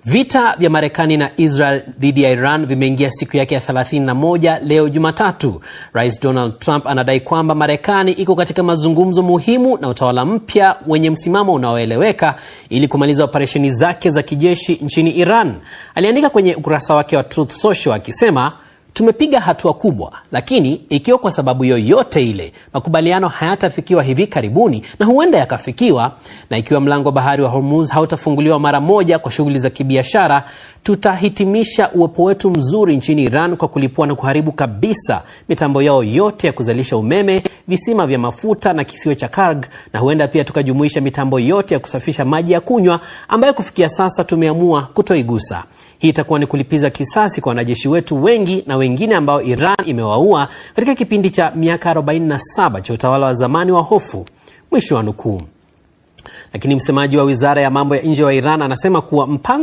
Vita vya Marekani na Israel dhidi ya Iran vimeingia siku yake ya 31 leo Jumatatu. Rais Donald Trump anadai kwamba Marekani iko katika mazungumzo muhimu na utawala mpya wenye msimamo unaoeleweka ili kumaliza operesheni zake za kijeshi nchini Iran. Aliandika kwenye ukurasa wake wa Truth Social akisema, "Tumepiga hatua kubwa, lakini ikiwa kwa sababu yoyote ile makubaliano hayatafikiwa hivi karibuni, na huenda yakafikiwa, na ikiwa mlango bahari wa Hormuz hautafunguliwa mara moja kwa shughuli za kibiashara, tutahitimisha uwepo wetu mzuri nchini Iran kwa kulipua na kuharibu kabisa mitambo yao yote ya kuzalisha umeme, visima vya mafuta na kisiwa cha Karg, na huenda pia tukajumuisha mitambo yote ya kusafisha maji ya kunywa ambayo kufikia sasa tumeamua kutoigusa. Hii itakuwa ni kulipiza kisasi kwa wanajeshi wetu wengi na wengine ambao Iran imewaua katika kipindi cha miaka 47 cha utawala wa zamani wa hofu." Mwisho wa nukuu. Lakini msemaji wa Wizara ya Mambo ya Nje wa Iran anasema kuwa mpango